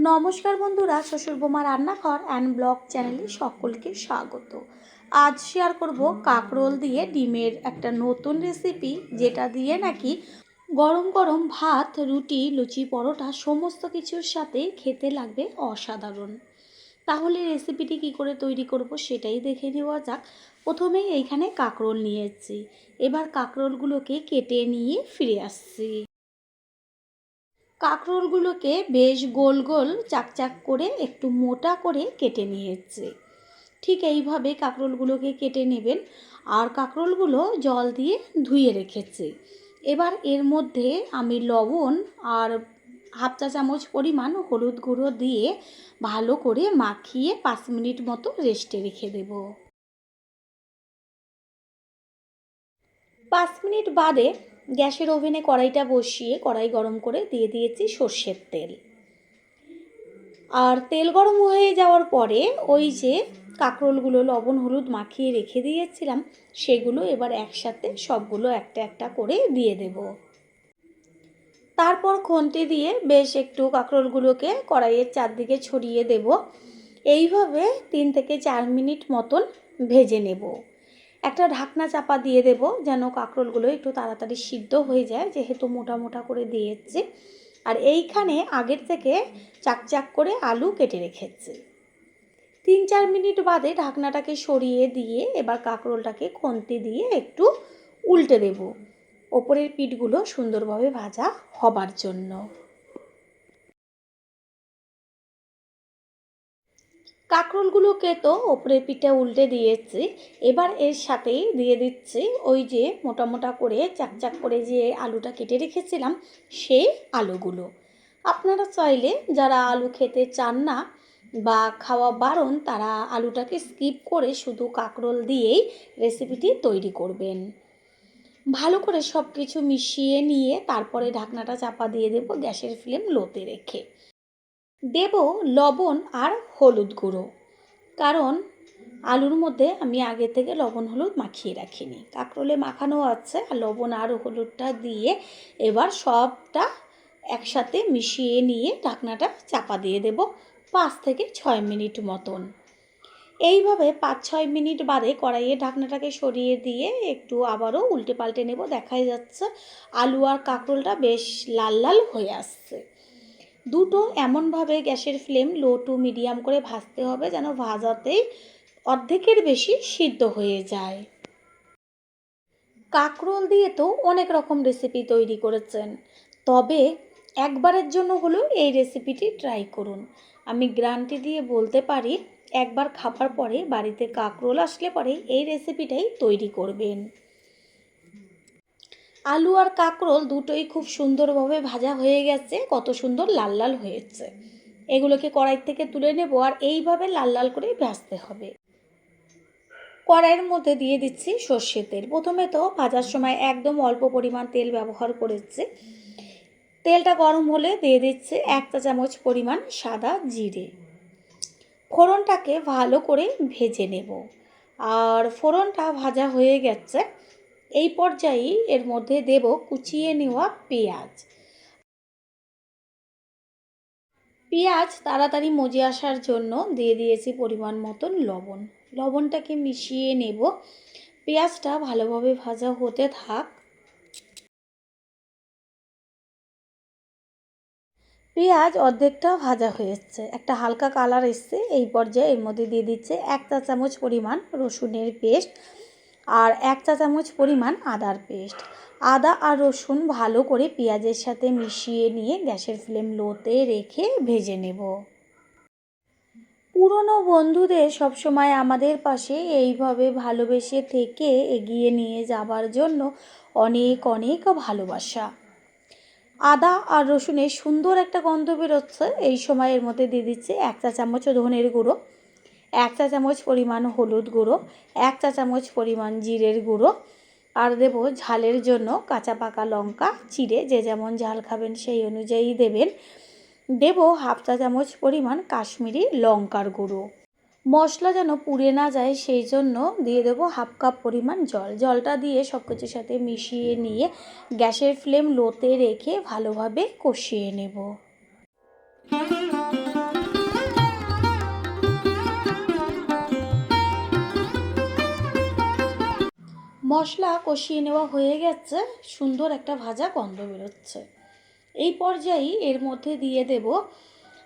নমস্কার বন্ধুরা, শ্বশুর বোমা রান্নাঘর অ্যান্ড ব্লগ চ্যানেলে সকলকে স্বাগত। আজ শেয়ার করব কাঁকরোল দিয়ে ডিমের একটা নতুন রেসিপি, যেটা দিয়ে নাকি গরম গরম ভাত, রুটি, লুচি, পরোটা সমস্ত কিছুর সাথে খেতে লাগবে অসাধারণ। তাহলে রেসিপিটি কি করে তৈরি করব সেটাই দেখে নেওয়া যাক। প্রথমেই এইখানে কাঁকরোল নিয়েছি, এবার কাঁকরোলগুলোকে কেটে নিয়ে ফিরে আসছি। কাঁকরোলগুলোকে বেশ গোল গোল চাকচাক করে একটু মোটা করে কেটে নিয়েছি। ঠিক এইভাবে কাঁকরোলগুলোকে কেটে নেবেন। আর কাঁকরোলগুলো জল দিয়ে ধুয়ে রেখেছি। এবার এর মধ্যে আমি লবণ আর হাফ চা চামচ পরিমাণ হলুদ গুঁড়ো দিয়ে ভালো করে মাখিয়ে 5 মিনিট মতো রেস্টে রেখে দেব। 5 মিনিট বাদে গ্যাসের ওভেনে কড়াইটা বসিয়ে কড়াই গরম করে দিয়ে দিয়েছি সর্ষের তেল। আর তেল গরম হয়ে যাওয়ার পরে ওই যে কাঁকরোলগুলো লবণ হলুদ মাখিয়ে রেখে দিয়েছিলাম, সেগুলো এবার একসাথে সবগুলো একটা একটা করে দিয়ে দেব। তারপর খুন্তি দিয়ে বেশ একটু কাঁকরোলগুলোকে কড়াইয়ের চারদিকে ছড়িয়ে দেব। এইভাবে 3 থেকে 4 মিনিট মতন ভেজে নেব। একটা ঢাকনা চাপা দিয়ে দেব যেন কাঁকরোলগুলো একটু তাড়াতাড়ি সিদ্ধ হয়ে যায়, যেহেতু মোটা মোটা করে দিয়েছি। আর এইখানে আগের থেকে চাকচাক করে আলু কেটে রেখেছি। 3-4 মিনিট বাদে ঢাকনাটাকে সরিয়ে দিয়ে এবার কাঁকরোলটাকে খুন্তি দিয়ে একটু উল্টে দেব, ওপরের পিঠগুলো সুন্দরভাবে ভাজা হবার জন্য। কাঁকরোলগুলোকে তো ওপরের পিঠে উল্টে দিয়েছি, এবার এর সাথেই দিয়ে দিচ্ছি ওই যে মোটা মোটা করে চাকচাক করে যে আলুটা কেটে রেখেছিলাম, সেই আলুগুলো। আপনারা চাইলে যারা আলু খেতে চান না বা খাওয়া বারণ, তারা আলুটাকে স্কিপ করে শুধু কাঁকরোল দিয়েই রেসিপিটি তৈরি করবেন। ভালো করে সব কিছু মিশিয়ে নিয়ে তারপরে ঢাকনাটা চাপা দিয়ে দেব গ্যাসের ফ্লেম লোতে রেখে। দেব লবণ আর হলুদ গুঁড়ো, কারণ আলুর মধ্যে আমি আগে থেকে লবণ হলুদ মাখিয়ে রাখিনি, কাঁকরোলে মাখানো আছে। আর লবণ আর হলুদটা দিয়ে এবার সবটা একসাথে মিশিয়ে নিয়ে ঢাকনাটা চাপা দিয়ে দেব 5 থেকে 6 মিনিট মতন। এইভাবে 5-6 মিনিট বাদে কড়াইয়ে ঢাকনাটাকে সরিয়ে দিয়ে একটু আবারও উল্টে পাল্টে নেব। দেখাই যাচ্ছে আলু আর কাঁকরোলটা বেশ লাল লাল হয়ে আসছে। দুটো এমনভাবে গ্যাসের ফ্লেম লো টু মিডিয়াম করে ভাজতে হবে যেন ভাজাতেই অর্ধেকের বেশি সিদ্ধ হয়ে যায়। কাঁকরোল দিয়ে তো অনেক রকম রেসিপি তৈরি করেছেন, তবে একবারের জন্য হলেও এই রেসিপিটি ট্রাই করুন। আমি গ্যারান্টি দিয়ে বলতে পারি, একবার খাবার পরে বাড়িতে কাঁকরোল আসলে পরে এই রেসিপিটাই তৈরি করবেন। আলু আর কাঁকরোল দুটোই খুব সুন্দরভাবে ভাজা হয়ে গেছে, কত সুন্দর লাল লাল হয়েছে। এগুলোকে কড়াই থেকে তুলে নেব আর এইভাবে লাল লাল করে ভাজতে হবে। কড়াইয়ের মধ্যে দিয়ে দিচ্ছি সর্ষের তেল। প্রথমে তো ভাজার সময় একদম অল্প পরিমাণ তেল ব্যবহার করেছি। তেলটা গরম হলে দিয়ে দিচ্ছি 1 চা চামচ পরিমাণ সাদা জিরে। ফোড়নটাকে ভালো করে ভেজে নেব। আর ফোড়নটা ভাজা হয়ে গেছে, এই পর্যায়ে এর মধ্যে দেব কুচিয়ে নেওয়া পেঁয়াজ। পেঁয়াজ তাড়াতাড়ি মজে আসার জন্য দিয়ে দিয়েছি পরিমাণ মতন লবণ। লবণটাকে মিশিয়ে নেব। পেঁয়াজটা ভালোভাবে ভাজা হতে থাক। পেঁয়াজ অর্ধেকটা ভাজা হয়েছে, একটা হালকা কালার এসছে। এই পর্যায়ে এর মধ্যে দিয়ে দিচ্ছে 1 চা চামচ পরিমাণ রসুনের পেস্ট আর 1 চা চামচ পরিমাণ আদার পেস্ট। আদা আর রসুন ভালো করে পেঁয়াজের সাথে মিশিয়ে নিয়ে গ্যাসের ফ্লেম লোতে রেখে ভেজে নেব। পুরনো বন্ধুদের সবসময় আমাদের পাশে এইভাবে ভালোবেসে থেকে এগিয়ে নিয়ে যাবার জন্য অনেক অনেক ভালোবাসা। আদা আর রসুনের সুন্দর একটা গন্ধ বেরোচ্ছে, এই সময় এর মধ্যে দিয়ে দিচ্ছে 1 চা চামচ ধনের গুঁড়ো, 1 চা চামচ পরিমাণ হলুদ গুঁড়ো, 1 চা চামচ পরিমাণ জিরের গুঁড়ো, আর দেব ঝালের জন্য কাঁচা পাকা লঙ্কা চিড়ে, যে যেমন ঝাল খাবেন সেই অনুযায়ী দেবেন। দেব হাফ চা চামচ পরিমাণ কাশ্মীরি লঙ্কার গুঁড়ো। মশলা যেন পুড়ে না যায় সেই জন্য দিয়ে দেবো হাফ কাপ পরিমাণ জল। জলটা দিয়ে সব কিছুর সাথে মিশিয়ে নিয়ে গ্যাসের ফ্লেম লোতে রেখে ভালোভাবে কষিয়ে নেব। মশলা কষিয়ে নেওয়া হয়ে গেছে, সুন্দর একটা ভাজা গন্ধ বেরোচ্ছে। এই পর্যায়ে এর মধ্যে দিয়ে দেব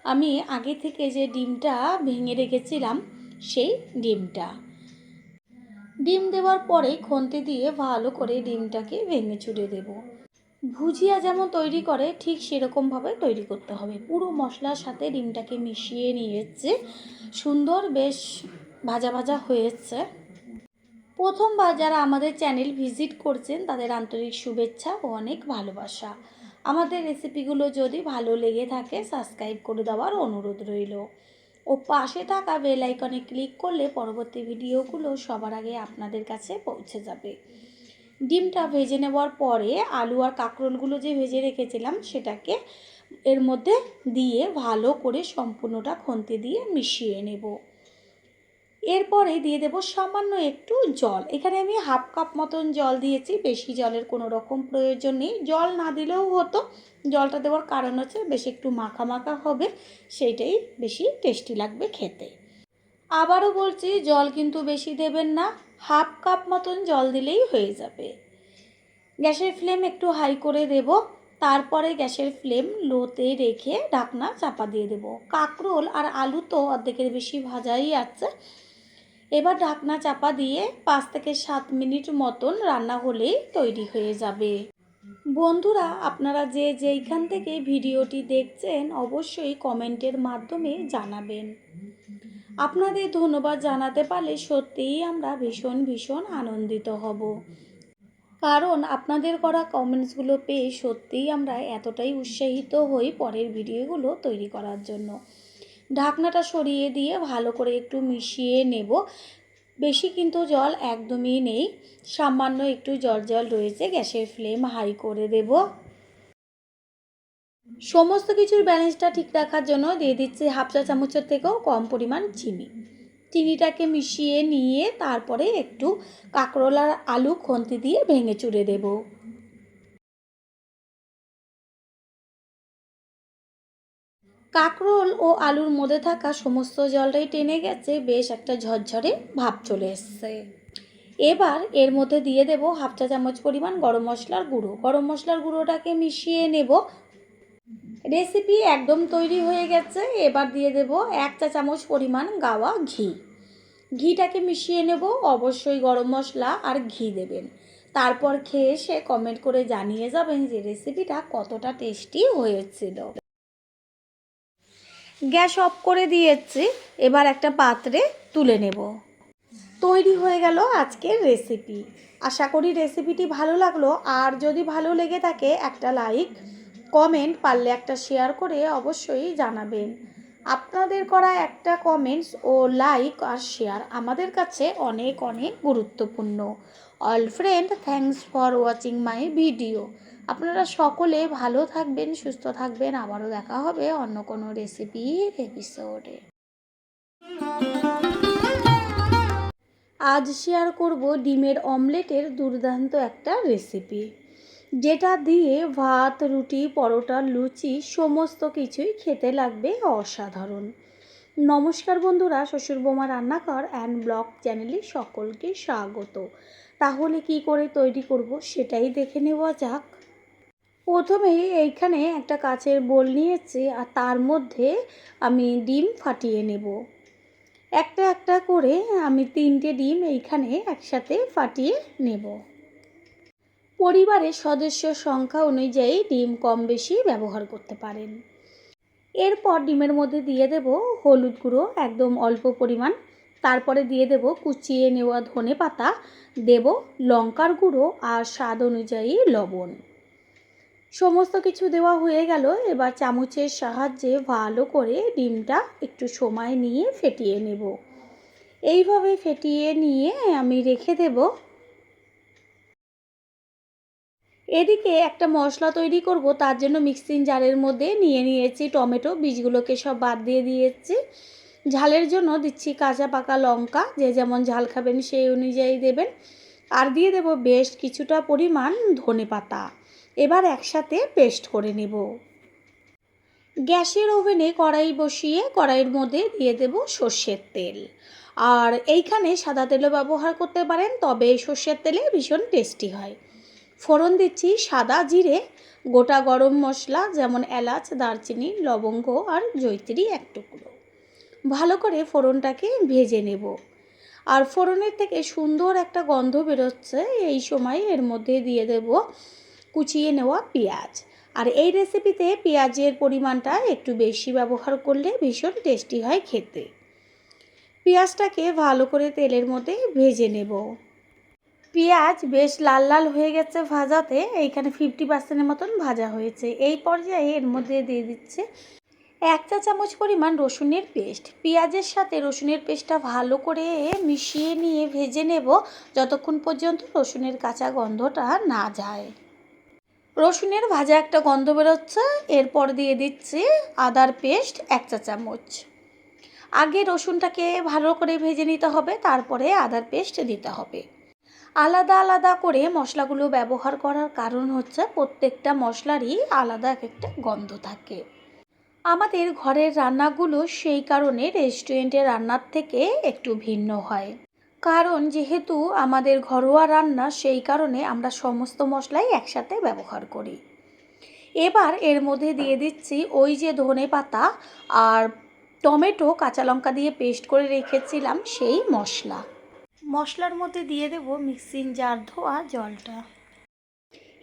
আমি আগে থেকে যে ডিমটা ভেঙে রেখেছিলাম সেই ডিমটা। ডিম দেওয়ার পরে খুন্তি দিয়ে ভালো করে ডিমটাকে ভেঙে চুড়ে দেব। ভুজিয়া যেমন তৈরি করে ঠিক সেরকমভাবে তৈরি করতে হবে। পুরো মশলার সাথে ডিমটাকে মিশিয়ে নিয়েছে, সুন্দর বেশ ভাজা ভাজা হয়েছে। প্রথমবার যারা আমাদের চ্যানেল ভিজিট করছেন তাদের আন্তরিক শুভেচ্ছা ও অনেক ভালোবাসা। আমাদের রেসিপিগুলো যদি ভালো লেগে থাকে সাবস্ক্রাইব করে দেওয়ার অনুরোধ রইল ও পাশে থাকা বেল আইকনে ক্লিক করলে পরবর্তী ভিডিওগুলো সবার আগে আপনাদের কাছে পৌঁছে যাবে। ডিমটা ভেজে নেওয়ার পরে আলু আর কাঁকরোলগুলো যে ভেজে রেখেছিলাম সেটাকে এর মধ্যে দিয়ে ভালো করে সম্পূর্ণটা খুন্তি দিয়ে মিশিয়ে নেব। এরপরে দিয়ে দেব সামান্য একটু জল। এখানে আমি হাফ কাপ মতন জল দিয়েছি, বেশি জলের কোনো রকম প্রয়োজন নেই। জল না দিলেও হতো, জলটা দেওয়ার কারণ হচ্ছে বেশি একটু মাখা মাখা হবে, সেইটাই বেশি টেস্টি লাগবে খেতে। আবারও বলছি জল কিন্তু বেশি দেবেন না, হাফ কাপ মতন জল দিলেই হয়ে যাবে। গ্যাসের ফ্লেম একটু হাই করে দেব, তারপরে গ্যাসের ফ্লেম লোতে রেখে ঢাকনা চাপা দিয়ে দেব। কাঁকরোল আর আলু তো অর্ধেকের বেশি ভাজাই আছে। এবার ঢাকনা চাপা দিয়ে 5 থেকে 7 মিনিট মতন রান্না হলেই তৈরি হয়ে যাবে। বন্ধুরা, আপনারা যে যেইখান থেকে ভিডিওটি দেখছেন অবশ্যই কমেন্টের মাধ্যমে জানাবেন। আপনাদের ধন্যবাদ জানাতে পারলে সত্যিই আমরা ভীষণ ভীষণ আনন্দিত হব, কারণ আপনাদের করা কমেন্টসগুলো পেয়ে সত্যিই আমরা এতটাই উৎসাহিত হই পরের ভিডিওগুলো তৈরি করার জন্য। ঢাকনাটা সরিয়ে দিয়ে ভালো করে একটু মিশিয়ে নেব। বেশি কিন্তু জল একদমই নেই, সামান্য একটু জল জল রয়েছে। গ্যাসের ফ্লেম হাই করে দেব। সমস্ত কিছুর ব্যালেন্সটা ঠিক রাখার জন্য দিয়ে দিচ্ছি হাফ চা চামচের থেকেও কম পরিমাণ চিনি। চিনিটাকে মিশিয়ে নিয়ে তারপরে একটু কাঁকরোল আর আলু খুন্তি দিয়ে ভেঙে চুড়ে দেব। কাঁকরোল ও আলুর মধ্যে থাকা সমস্ত জলটাই টেনে গেছে, বেশ একটা ঝরঝরে ভাব চলে এসছে। এবার এর মধ্যে দিয়ে দেব হাফ চা চামচ পরিমাণ গরম মশলার গুঁড়ো। গরম মশলার গুঁড়োটাকে মিশিয়ে নেব। রেসিপি একদম তৈরি হয়ে গেছে। এবার দিয়ে দেব 1 চা চামচ পরিমাণ গাওয়া ঘি। ঘিটাকে মিশিয়ে নেব। অবশ্যই গরম মশলা আর ঘি দেবেন। তারপর খেয়ে এসে কমেন্ট করে জানিয়ে যাবেন যে রেসিপিটা কতটা টেস্টি হয়েছিল। গ্যাস অফ করে দিয়েছি, এবার একটা পাত্রে তুলে নেব। তৈরি হয়ে গেল আজকের রেসিপি। আশা করি রেসিপিটি ভালো লাগলো, আর যদি ভালো লেগে থাকে একটা লাইক, কমেন্ট, পারলে একটা শেয়ার করে অবশ্যই জানাবেন। আপনাদের করা একটা কমেন্টস ও লাইক আর শেয়ার আমাদের কাছে অনেক অনেক গুরুত্বপূর্ণ। All friend, thanks for watching my video. আপনারা সকলে ভালো থাকবেন, সুস্থ থাকবেন। আবারও দেখা হবে অন্য কোনো রেসিপির এপিসোডে। আজ শেয়ার করব ডিমের অমলেটের দুর্দান্ত একটা রেসিপি, যেটা দিয়ে ভাত, রুটি, পরোটা, লুচি সমস্ত কিছুই খেতে লাগবে অসাধারণ। নমস্কার বন্ধুরা, শ্বশুর বৌমা রান্নাঘর অ্যান্ড ব্লগ চ্যানেলে সকলকে স্বাগত। তাহলে কি করে তৈরি করব সেটাই দেখে নেওয়া যাক। প্রথমেই এইখানে একটা কাচের বোল নিয়েছি, আর তার মধ্যে আমি ডিম ফাটিয়ে নেব। একটা একটা করে আমি 3টে ডিম এইখানে একসাথে ফাটিয়ে নেব। পরিবারের সদস্য সংখ্যা অনুযায়ী ডিম কম বেশি ব্যবহার করতে পারেন। এরপর ডিমের মধ্যে দিয়ে দেব হলুদ গুঁড়ো একদম অল্প পরিমাণ, তারপরে দিয়ে দেব কুচিয়ে নেওয়া ধনেপাতা, দেব লঙ্কার গুঁড়ো আর স্বাদ অনুযায়ী লবণ। সমস্ত কিছু দেওয়া হয়ে গেল। এবার চামচের সাহায্যে ভালো করে ডিমটা একটু সময় নিয়ে ফেটিয়ে নেব। এইভাবে ফেটিয়ে নিয়ে আমি রেখে দেব। এদিকে একটা মশলা তৈরি করব, তার জন্য মিক্সিং জারের মধ্যে নিয়েছি টমেটো, বীজগুলোকে সব বাদ দিয়ে দিয়েছি। ঝালের জন্য দিচ্ছি কাঁচা পাকা লঙ্কা, যে যেমন ঝাল খাবেন সেই অনুযায়ী দেবেন। আর দিয়ে দেব বেশ কিছুটা পরিমাণ ধনেপাতা। এবার একসাথে পেস্ট করে নেব। গ্যাসের ওভেনে কড়াই বসিয়ে কড়াইয়ের মধ্যে দিয়ে দেব সর্ষের তেল। আর এইখানে সাদা তেলও ব্যবহার করতে পারেন, তবে সর্ষের তেলে ভীষণ টেস্টি হয়। ফোড়ন দিচ্ছি সাদা জিরে, গোটা গরম মশলা যেমন এলাচ, দারচিনি, লবঙ্গ আর জয়িত্রী এক টুকরো। ভালো করে ফোড়নটাকে ভেজে নেব। আর ফোড়নের থেকে সুন্দর একটা গন্ধ বেরোচ্ছে, এই সময় এর মধ্যে দিয়ে দেব কুচিয়ে নেওয়া পেঁয়াজ। আর এই রেসিপিতে পেঁয়াজের পরিমাণটা একটু বেশি ব্যবহার করলে ভীষণ টেস্টি হয় খেতে। পেঁয়াজটাকে ভালো করে তেলের মধ্যে ভেজে নেব। পেঁয়াজ বেশ লাল লাল হয়ে গেছে ভাজাতে, এইখানে 50% মতন ভাজা হয়েছে। এই পর্যায়ে এর মধ্যে দিয়ে দিচ্ছে 1 চা চামচ পরিমাণ রসুনের পেস্ট। পেঁয়াজের সাথে রসুনের পেস্টটা ভালো করে মিশিয়ে নিয়ে ভেজে নেব যতক্ষণ পর্যন্ত রসুনের কাঁচা গন্ধটা না যায়। রসুনের ভাজা একটা গন্ধ বেরোচ্ছে, এরপর দিয়ে দিচ্ছি আদার পেস্ট 1 চা চামচ। আগে রসুনটাকে ভালো করে ভেজে নিতে হবে, তারপরে আদার পেস্ট দিতে হবে। আলাদা আলাদা করে মশলাগুলো ব্যবহার করার কারণ হচ্ছে প্রত্যেকটা মশলারই আলাদা একটা গন্ধ থাকে। আমাদের ঘরের রান্নাগুলো সেই কারণে রেস্টুরেন্টের রান্নার থেকে একটু ভিন্ন হয়, কারণ যেহেতু আমাদের ঘরোয়া রান্না সেই কারণে আমরা সমস্ত মশলাই একসাথে ব্যবহার করি। এবার এর মধ্যে দিয়ে দিচ্ছি ওই যে ধনেপাতা আর টমেটো কাঁচা লঙ্কা দিয়ে পেস্ট করে রেখেছিলাম সেই মশলা। মশলার মধ্যে দিয়ে দেব মিক্সিং জার ধোয়া জলটা।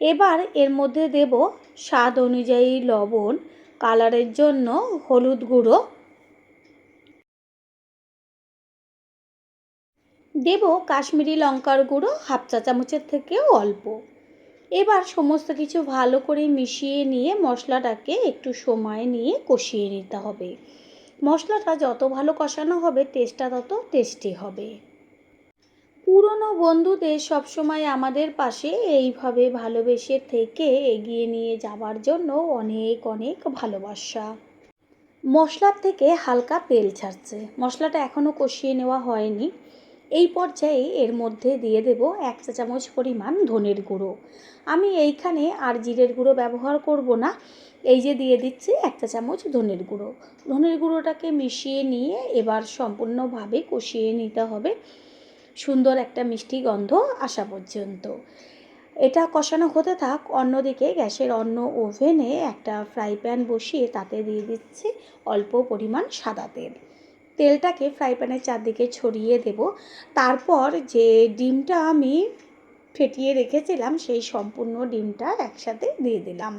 এবার এর মধ্যে দেব স্বাদ অনুযায়ী লবণ, কালারের জন্য হলুদ গুঁড়ো, দেব কাশ্মীরি লঙ্কার গুঁড়ো 1/2 চা চামচের থেকেও অল্প। এবার সমস্ত কিছু ভালো করে মিশিয়ে নিয়ে মশলাটাকে একটু সময় নিয়ে কষিয়ে নিতে হবে। মশলাটা যত ভালো কষানো হবে টেস্টটা তত টেস্টি হবে। পুরনো বন্ধুদের সবসময় আমাদের পাশে এইভাবে ভালোবেসে থেকে এগিয়ে নিয়ে যাওয়ার জন্য অনেক অনেক ভালোবাসা। মশলার থেকে হালকা তেল ছাড়ছে, মশলাটা এখনও কষিয়ে নেওয়া হয়নি। এই পর্যায়ে এর মধ্যে দিয়ে দেব 1 চা চামচ পরিমাণ ধনের গুঁড়ো। আমি এইখানে আর জিরের গুঁড়ো ব্যবহার করব না, এই যে দিয়ে দিচ্ছি 1 চা চামচ ধনের গুঁড়ো। ধনের গুঁড়োটাকে মিশিয়ে নিয়ে এবার সম্পূর্ণভাবে কষিয়ে নিতে হবে সুন্দর একটা মিষ্টি গন্ধ আসা পর্যন্ত। এটা কষানো হতে থাক, অন্যদিকে গ্যাসের অন্য ওভেনে একটা ফ্রাই প্যান বসিয়ে তাতে দিয়ে দিচ্ছি অল্প পরিমাণ সাদা তেল। তেলটাকে ফ্রাই প্যানের চারদিকে ছড়িয়ে দেব। তারপর যে ডিমটা আমি ফেটিয়ে রেখেছিলাম সেই সম্পূর্ণ ডিমটা একসাথে দিয়ে দিলাম।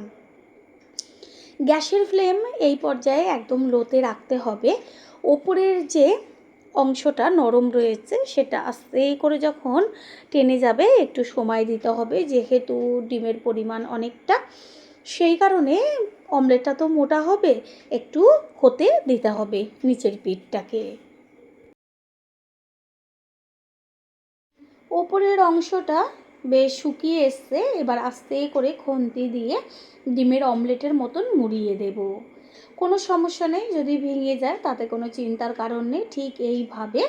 গ্যাসের ফ্লেম এই পর্যায়ে একদম লোতে রাখতে হবে। ওপরের যে অংশটা নরম রয়েছে সেটা আস্তে করে যখন টেনে যাবে একটু সময় দিতে হবে, যেহেতু ডিমের পরিমাণ অনেকটা, সেই কারণে অমলেটটা তো মোটা হবে, একটু হতে দিতে হবে নিচের পিঠটাকে। ওপরের অংশটা বেশ শুকিয়ে এসছে, এবার আস্তে করে খুন্তি দিয়ে ডিমের অমলেটের মতন মুড়িয়ে দেব। কোনো সমস্যা নেই, যদি ভেঙে যায় তাতে কোনো চিন্তার কারণ নেই, ঠিক এইভাবে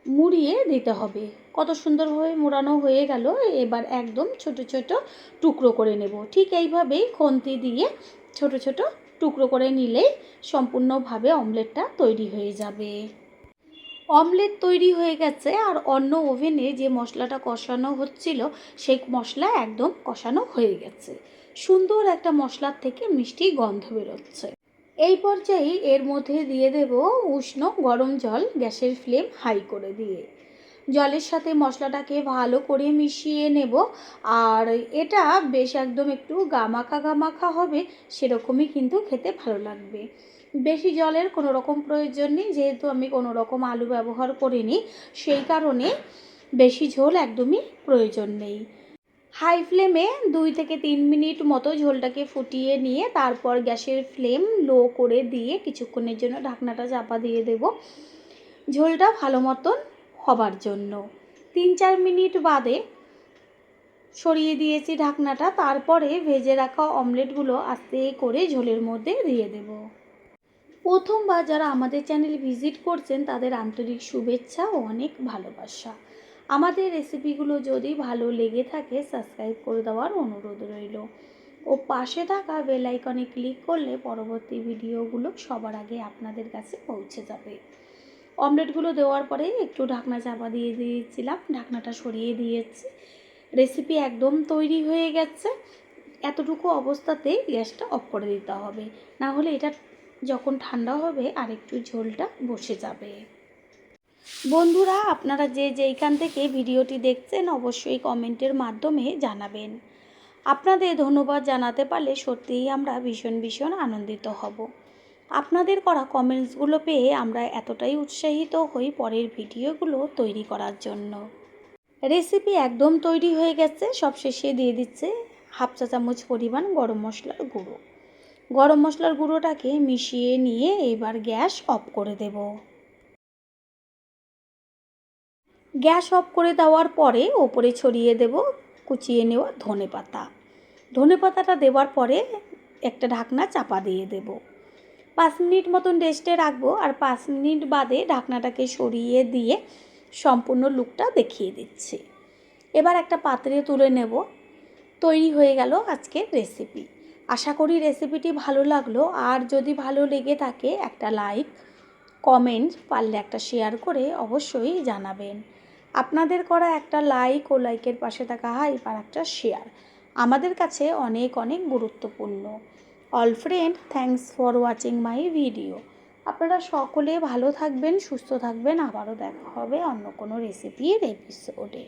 মুড়িয়ে দিতে হবে। কত সুন্দরভাবে মোড়ানো হয়ে গেল, এবার একদম ছোট ছোট টুকরো করে নেব। ঠিক এইভাবেই খুন্তি দিয়ে ছোট ছোট টুকরো করে নিলেই সম্পূর্ণভাবে অমলেটটা তৈরি হয়ে যাবে। অমলেট তৈরি হয়ে গেছে, আর অন্য ওভেনে যে মশলাটা কষানো হচ্ছিল সেই মশলা একদম কষানো হয়ে গেছে। সুন্দর একটা মশলার থেকে মিষ্টি গন্ধ বেরোচ্ছে। এই পর্যায়ে এর মধ্যে দিয়ে দেব উষ্ণ গরম জল, গ্যাসের ফ্লেম হাই করে দিয়ে জলের সাথে মশলাটাকে ভালো করে মিশিয়ে নেব। আর এটা বেশ একদম একটু গামাখা গামাখা হবে, সেরকমই কিন্তু খেতে ভালো লাগবে। বেশি জলের কোনো রকম প্রয়োজন নেই, যেহেতু আমি কোনো রকম আলু ব্যবহার করিনি সেই কারণে বেশি ঝোল একদমই প্রয়োজন নেই। হাই ফ্লেমে 2 থেকে 3 মিনিট মতো ঝোলটাকে ফুটিয়ে নিয়ে তারপর গ্যাসের ফ্লেম লো করে দিয়ে কিছুক্ষণের জন্য ঢাকনাটা চাপা দিয়ে দেব ঝোলটা ভালো মতন হবার জন্য। 3-4 মিনিট বাদে সরিয়ে দিয়েছি ঢাকনাটা, তারপরে ভেজে রাখা অমলেটগুলো আস্তে করে ঝোলের মধ্যে দিয়ে দেব। প্রথমবার যারা আমাদের চ্যানেল ভিজিট করছেন তাদের আন্তরিক শুভেচ্ছা ও অনেক ভালোবাসা। আমাদের রেসিপিগুলো যদি ভালো লেগে থাকে সাবস্ক্রাইব করে দেওয়ার অনুরোধ রইল। ও পাশে থাকা বেল আইকনে ক্লিক করলে পরবর্তী ভিডিওগুলো সবার আগে আপনাদের কাছে পৌঁছে যাবে। অমলেটগুলো দেওয়ার পরে একটু ঢাকনা চাপা দিয়ে দিয়েছিলাম, ঢাকনাটা সরিয়ে দিয়েছি। রেসিপি একদম তৈরি হয়ে গেছে। এতটুকু অবস্থাতেই গ্যাসটা অফ করে দিতে হবে, না হলে এটা যখন ঠান্ডা হবে আর একটু ঝোলটা বসে যাবে। বন্ধুরা, আপনারা যে যেইখান থেকে ভিডিওটি দেখছেন অবশ্যই কমেন্টের মাধ্যমে জানাবেন। আপনাদের ধন্যবাদ জানাতে পারলে সত্যিই আমরা ভীষণ ভীষণ আনন্দিত হব। আপনাদের করা কমেন্টসগুলো পেয়ে আমরা এতটাই উৎসাহিত হই পরের ভিডিওগুলো তৈরি করার জন্য। রেসিপি একদম তৈরি হয়ে গেছে। সবশেষে দিয়ে দিচ্ছে হাফ চা চামচ পরিমাণ গরম মশলার গুঁড়ো। গরম মশলার গুঁড়োটাকে মিশিয়ে নিয়ে এবার গ্যাস অফ করে দেব। গ্যাস অফ করে দেওয়ার পরে ওপরে ছড়িয়ে দেব কুচিয়ে নেওয়া ধনেপাতা। ধনেপাতাটা দেওয়ার পরে একটা ঢাকনা চাপা দিয়ে দেব। 5 মিনিট মতন রেস্টে রাখবো, আর 5 মিনিট বাদে ঢাকনাটাকে সরিয়ে দিয়ে সম্পূর্ণ লুকটা দেখিয়ে দিচ্ছি। এবার একটা পাত্রে তুলে নেব। তৈরি হয়ে গেল আজকের রেসিপি। আশা করি রেসিপিটি ভালো লাগলো, আর যদি ভালো লেগে থাকে একটা লাইক, কমেন্ট, পারলে একটা শেয়ার করে অবশ্যই জানাবেন। আপনাদের করা একটা লাইক ও লাইকের পাশে থাকা হাইপ আর একটা শেয়ার আমাদের কাছে অনেক অনেক গুরুত্বপূর্ণ। All friend, thanks for watching my video. আপনারা সকলে ভালো থাকবেন, সুস্থ থাকবেন। আবারও দেখা হবে অন্য কোনো রেসিপির এপিসোডে।